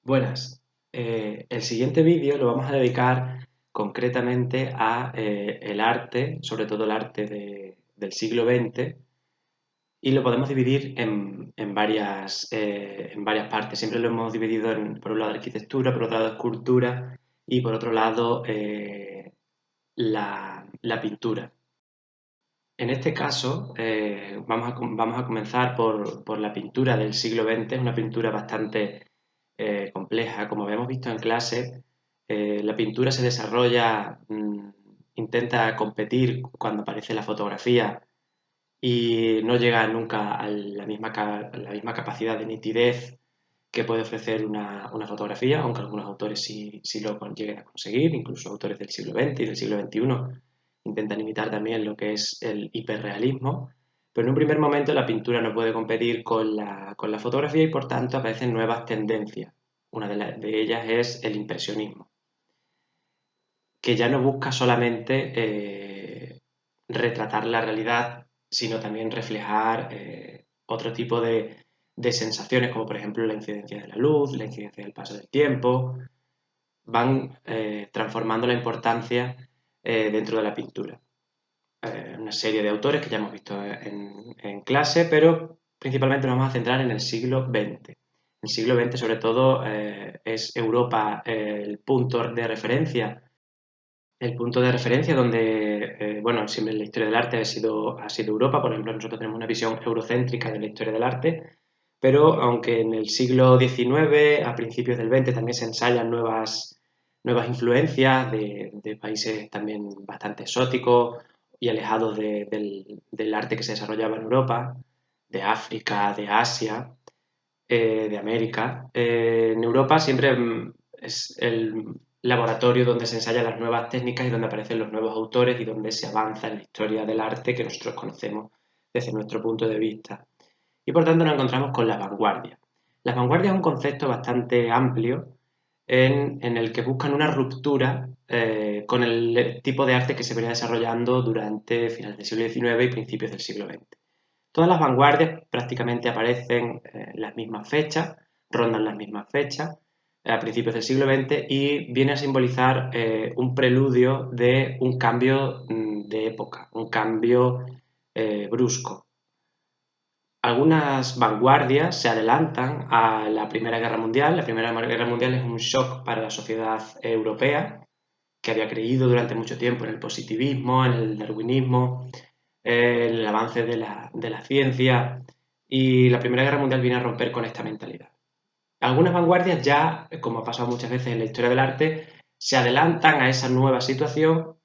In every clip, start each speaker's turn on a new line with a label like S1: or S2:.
S1: Buenas. El siguiente vídeo lo vamos a dedicar concretamente a el arte, sobre todo el arte del siglo XX, y lo podemos dividir en varias partes. Siempre lo hemos dividido por un lado arquitectura, por otro lado escultura y por otro lado la pintura. En este caso, vamos a comenzar por la pintura del siglo XX. Es una pintura bastante compleja. Como habíamos visto en clase, la pintura se desarrolla, intenta competir cuando aparece la fotografía y no llega nunca a la misma capacidad de nitidez que puede ofrecer una fotografía, aunque algunos autores sí lo lleguen a conseguir, incluso autores del siglo XX y del siglo XXI intentan imitar también lo que es el hiperrealismo, pero en un primer momento la pintura no puede competir con la fotografía y por tanto aparecen nuevas tendencias. Una de ellas es el impresionismo, que ya no busca solamente retratar la realidad, sino también reflejar otro tipo de sensaciones, como por ejemplo la incidencia de la luz, la incidencia del paso del tiempo. Van transformando la importancia dentro de la pintura. Una serie de autores que ya hemos visto en clase, pero principalmente nos vamos a centrar en el siglo XX. El siglo XX, sobre todo, es Europa el punto de referencia donde, bueno, siempre en la historia del arte ha sido Europa. Por ejemplo, nosotros tenemos una visión eurocéntrica de la historia del arte, pero aunque en el siglo XIX, a principios del XX, también se ensayan nuevas influencias de países también bastante exóticos y alejados del arte que se desarrollaba en Europa, de África, de Asia, de América. En Europa siempre es el laboratorio donde se ensayan las nuevas técnicas y donde aparecen los nuevos autores y donde se avanza en la historia del arte que nosotros conocemos desde nuestro punto de vista. Y por tanto nos encontramos con las vanguardias. Las vanguardias es un concepto bastante amplio en el que buscan una ruptura con el tipo de arte que se venía desarrollando durante finales del siglo XIX y principios del siglo XX. Todas las vanguardias prácticamente aparecen en las mismas fechas, rondan las mismas fechas, a principios del siglo XX, y viene a simbolizar un preludio de un cambio de época, un cambio brusco. Algunas vanguardias se adelantan a la Primera Guerra Mundial. La Primera Guerra Mundial es un shock para la sociedad europea, que había creído durante mucho tiempo en el positivismo, en el darwinismo, el avance de la ciencia, y la Primera Guerra Mundial viene a romper con esta mentalidad. Algunas vanguardias ya, como ha pasado muchas veces en la historia del arte, se adelantan a esa nueva situación,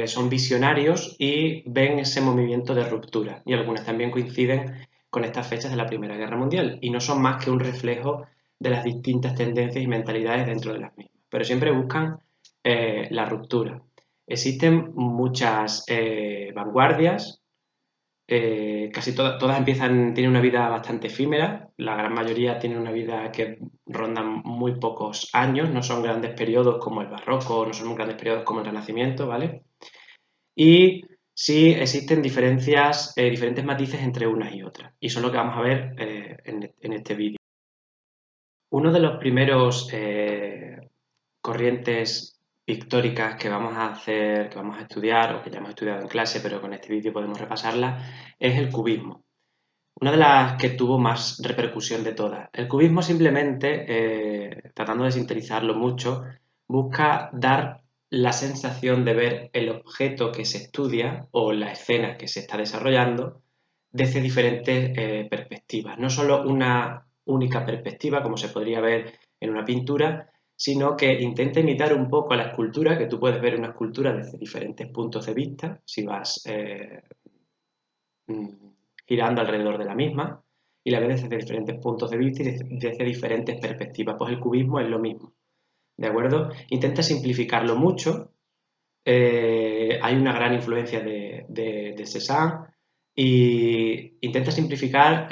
S1: son visionarios y ven ese movimiento de ruptura. Y algunas también coinciden con estas fechas de la Primera Guerra Mundial y no son más que un reflejo de las distintas tendencias y mentalidades dentro de las mismas. Pero siempre buscan la ruptura. Existen muchas vanguardias, casi todas tienen una vida bastante efímera. La gran mayoría tienen una vida que ronda muy pocos años, no son grandes periodos como el barroco, no son grandes periodos como el Renacimiento, ¿vale? Y sí existen diferentes matices entre unas y otras, y eso es lo que vamos a ver en este vídeo. Uno de los primeros corrientes pictóricas que vamos a hacer, que vamos a estudiar o que ya hemos estudiado en clase, pero con este vídeo podemos repasarla, es el cubismo. Una de las que tuvo más repercusión de todas. El cubismo simplemente, tratando de sintetizarlo mucho, busca dar la sensación de ver el objeto que se estudia o la escena que se está desarrollando desde diferentes perspectivas. No solo una única perspectiva, como se podría ver en una pintura, sino que intenta imitar un poco a la escultura, que tú puedes ver una escultura desde diferentes puntos de vista, si vas girando alrededor de la misma, y la ves desde diferentes puntos de vista y desde diferentes perspectivas. Pues el cubismo es lo mismo, ¿de acuerdo? Intenta simplificarlo mucho. Hay una gran influencia de Cézanne y intenta simplificar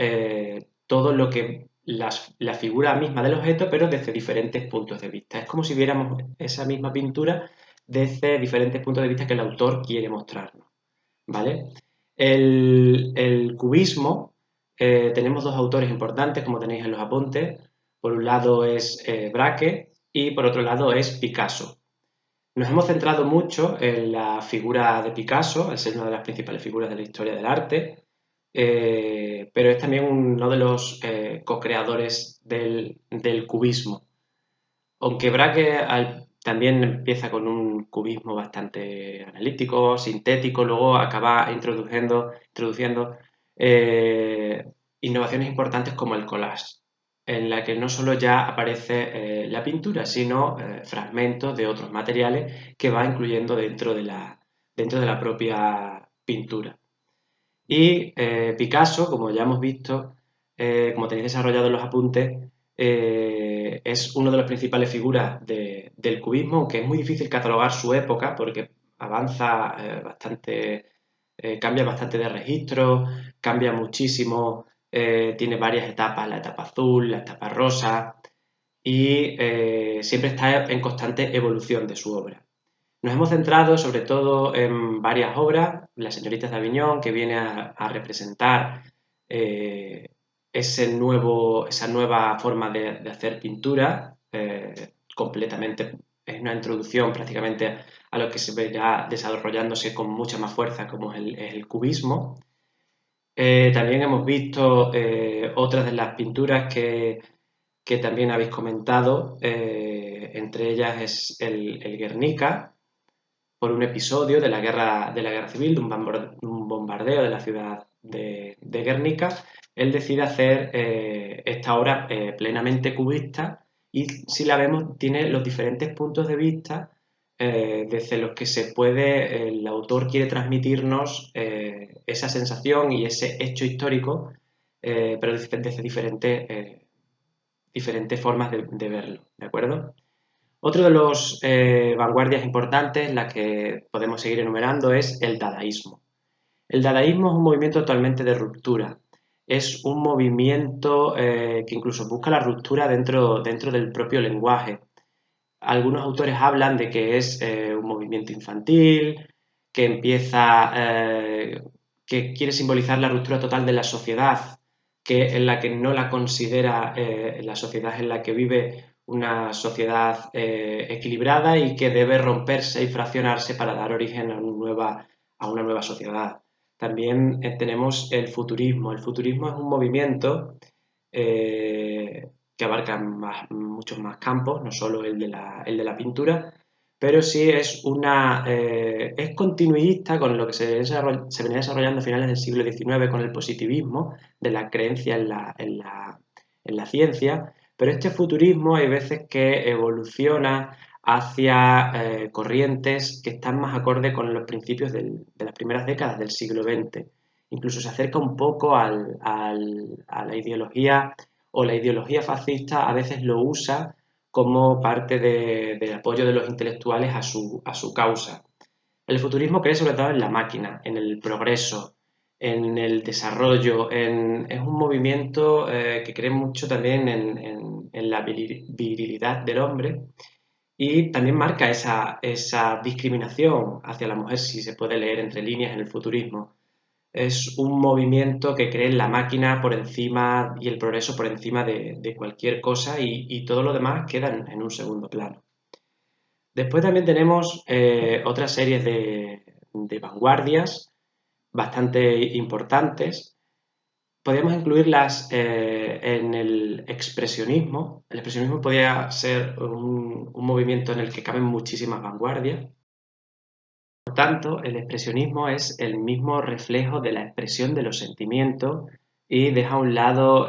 S1: todo lo que la figura misma del objeto, pero desde diferentes puntos de vista. Es como si viéramos esa misma pintura desde diferentes puntos de vista que el autor quiere mostrarnos, ¿vale? El cubismo, tenemos dos autores importantes, como tenéis en los apuntes. Por un lado es Braque y por otro lado es Picasso. Nos hemos centrado mucho en la figura de Picasso, al ser una de las principales figuras de la historia del arte, pero es también uno de los co-creadores del cubismo. Aunque Braque también empieza con un cubismo bastante analítico, sintético, luego acaba introduciendo eh, innovaciones importantes como el collage, en la que no solo ya aparece la pintura, sino fragmentos de otros materiales que va incluyendo dentro de la propia pintura. Y Picasso, como ya hemos visto, como tenéis desarrollado en los apuntes, es una de las principales figuras del cubismo, aunque es muy difícil catalogar su época porque avanza bastante, cambia bastante de registro, cambia muchísimo, tiene varias etapas, la etapa azul, la etapa rosa, y siempre está en constante evolución de su obra. Nos hemos centrado sobre todo en varias obras, Las señoritas de Aviñón, que viene a representar eh, esa nueva forma de hacer pintura, completamente, es una introducción prácticamente a lo que se ve ya desarrollándose con mucha más fuerza, como es el cubismo. También hemos visto otras de las pinturas que también habéis comentado, entre ellas es el Guernica, por un episodio de la guerra civil, de un bombardeo de la ciudad de Guernica. Él decide hacer esta obra plenamente cubista y si la vemos tiene los diferentes puntos de vista desde los que el autor quiere transmitirnos esa sensación y ese hecho histórico, pero desde diferentes formas de verlo, ¿de acuerdo? Otro de los vanguardias importantes, la que podemos seguir enumerando, es el dadaísmo. El dadaísmo es un movimiento totalmente de ruptura. Es un movimiento que incluso busca la ruptura dentro del propio lenguaje. Algunos autores hablan de que es un movimiento infantil, que que quiere simbolizar la ruptura total de la sociedad, en la que no la considera la sociedad en la que vive una sociedad equilibrada y que debe romperse y fraccionarse para dar origen a una nueva sociedad. También tenemos el futurismo. El futurismo es un movimiento que abarca muchos más campos, no solo el de la pintura, pero sí es continuista con lo que se venía desarrollando a finales del siglo XIX con el positivismo, de la creencia en la ciencia, pero este futurismo hay veces que evoluciona hacia corrientes que están más acorde con los principios de las primeras décadas del siglo XX. Incluso se acerca un poco a la ideología, o la ideología fascista a veces lo usa como parte del apoyo de los intelectuales a su causa. El futurismo cree sobre todo en la máquina, en el progreso, en el desarrollo, es un movimiento que cree mucho también en la virilidad del hombre y también marca esa discriminación hacia la mujer, si se puede leer entre líneas en el futurismo. Es un movimiento que cree en la máquina por encima y el progreso por encima de cualquier cosa y todo lo demás queda en un segundo plano. Después también tenemos otras series de vanguardias bastante importantes. Podríamos incluirlas en el expresionismo. El expresionismo podría ser un movimiento en el que caben muchísimas vanguardias. Por tanto, el expresionismo es el mismo reflejo de la expresión de los sentimientos y deja a un lado,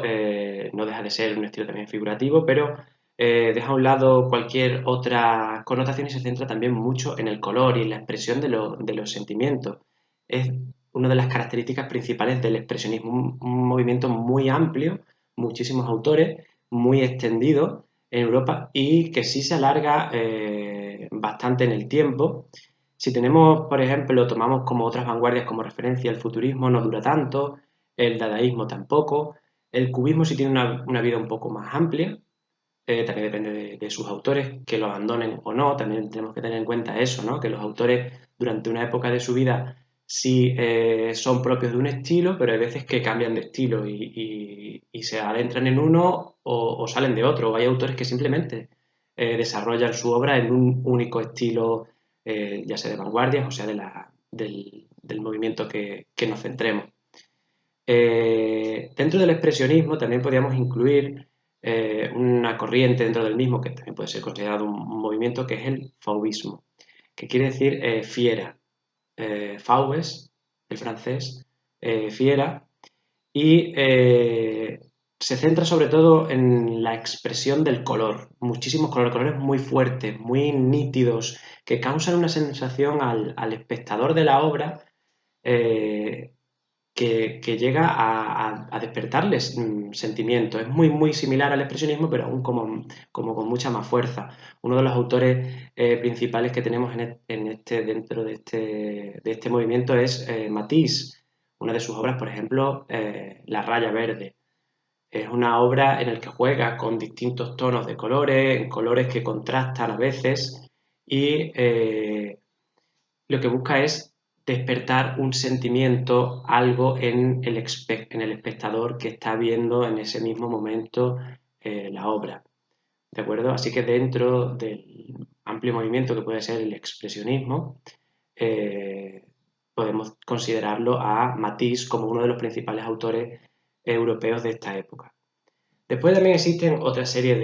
S1: no deja de ser un estilo también figurativo, pero deja a un lado cualquier otra connotación y se centra también mucho en el color y en la expresión de los sentimientos. Es una de las características principales del expresionismo, un movimiento muy amplio, muchísimos autores, muy extendido en Europa y que sí se alarga bastante en el tiempo. Si tenemos, por ejemplo, tomamos como otras vanguardias como referencia el futurismo, no dura tanto, el dadaísmo tampoco, el cubismo sí tiene una vida un poco más amplia, también depende de sus autores que lo abandonen o no, también tenemos que tener en cuenta eso, ¿no? Que los autores durante una época de su vida si son propios de un estilo, pero hay veces que cambian de estilo y se adentran en uno o salen de otro. O hay autores que simplemente desarrollan su obra en un único estilo, ya sea de vanguardia o sea del movimiento que nos centremos. Dentro del expresionismo también podríamos incluir una corriente dentro del mismo, que también puede ser considerado un movimiento, que es el fauvismo, que quiere decir fiera. Fauves, el francés, fiera, y se centra sobre todo en la expresión del color, muchísimos colores muy fuertes, muy nítidos, que causan una sensación al espectador de la obra eh, que llega a despertarles sentimientos. Es muy similar al expresionismo, pero aún como con mucha más fuerza. Uno de los autores principales que tenemos dentro de este movimiento es Matisse. Una de sus obras, por ejemplo, La raya verde. Es una obra en la que juega con distintos tonos de colores, en colores que contrastan a veces, y lo que busca es despertar un sentimiento, algo en el espectador que está viendo en ese mismo momento la obra. ¿De acuerdo? Así que dentro del amplio movimiento que puede ser el expresionismo, eh, podemos considerarlo a Matisse como uno de los principales autores europeos de esta época. Después también existen otra serie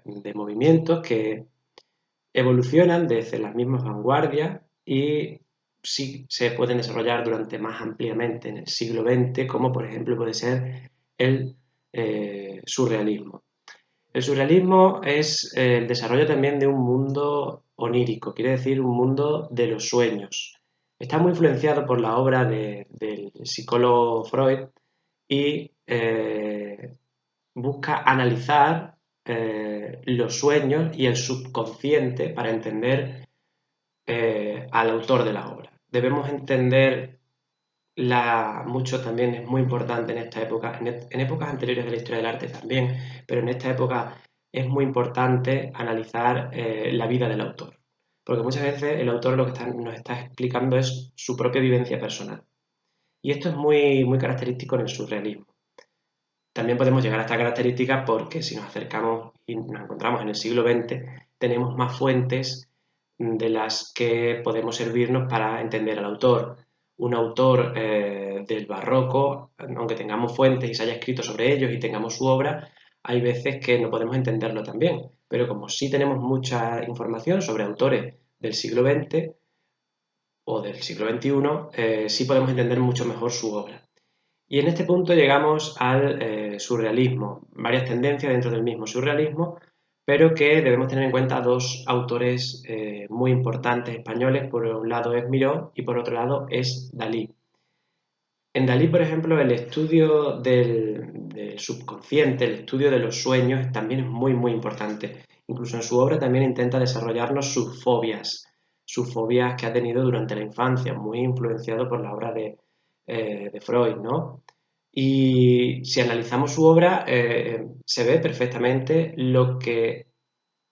S1: de movimientos que evolucionan desde las mismas vanguardias y sí se pueden desarrollar durante más ampliamente en el siglo XX, como por ejemplo puede ser el surrealismo. El surrealismo es el desarrollo también de un mundo onírico, quiere decir un mundo de los sueños. Está muy influenciado por la obra del psicólogo Freud y busca analizar los sueños y el subconsciente para entender al autor de la obra. Debemos entender mucho también es muy importante en esta época, en épocas anteriores de la historia del arte también, pero en esta época es muy importante analizar la vida del autor, porque muchas veces el autor lo que nos está explicando es su propia vivencia personal. Y esto es muy característico en el surrealismo. También podemos llegar a esta característica porque si nos acercamos y nos encontramos en el siglo XX, tenemos más fuentes de las que podemos servirnos para entender al autor. Un autor del barroco, aunque tengamos fuentes y se haya escrito sobre ellos y tengamos su obra, hay veces que no podemos entenderlo tan bien. Pero como sí tenemos mucha información sobre autores del siglo XX o del siglo XXI, sí podemos entender mucho mejor su obra. Y en este punto llegamos al surrealismo, varias tendencias dentro del mismo surrealismo, pero que debemos tener en cuenta dos autores muy importantes españoles. Por un lado es Miró y por otro lado es Dalí. En Dalí, por ejemplo, el estudio del subconsciente, el estudio de los sueños también es muy importante. Incluso en su obra también intenta desarrollarnos sus fobias que ha tenido durante la infancia, muy influenciado por la obra de Freud, ¿no? Y si analizamos su obra, se ve perfectamente lo que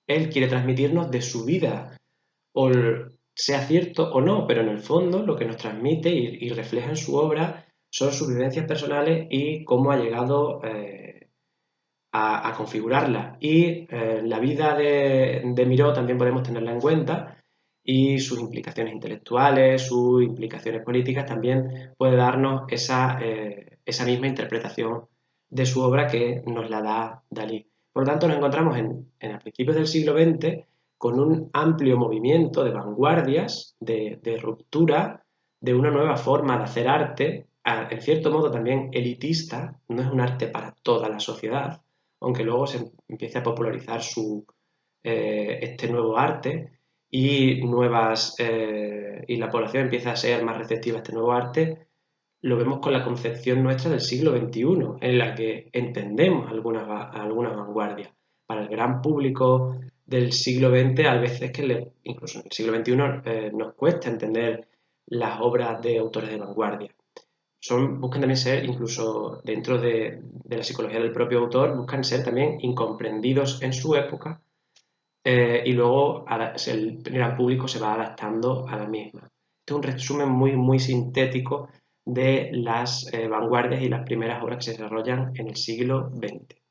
S1: él quiere transmitirnos de su vida, o sea cierto o no, pero en el fondo lo que nos transmite y refleja en su obra son sus vivencias personales y cómo ha llegado a configurarla. Y la vida de Miró también podemos tenerla en cuenta y sus implicaciones intelectuales, sus implicaciones políticas también puede darnos esa misma interpretación de su obra que nos la da Dalí. Por lo tanto, nos encontramos a principios del siglo XX con un amplio movimiento de vanguardias, de ruptura, de una nueva forma de hacer arte, en cierto modo también elitista, no es un arte para toda la sociedad, aunque luego se empiece a popularizar este nuevo arte y la población empieza a ser más receptiva a este nuevo arte, lo vemos con la concepción nuestra del siglo XXI, en la que entendemos algunas vanguardias. Para el gran público del siglo XX, a veces incluso en el siglo XXI, nos cuesta entender las obras de autores de vanguardia. Buscan también ser, incluso dentro de la psicología del propio autor, buscan ser también incomprendidos en su época y luego el gran público se va adaptando a la misma. Este es un resumen muy sintético de las vanguardias y las primeras obras que se desarrollan en el siglo XX.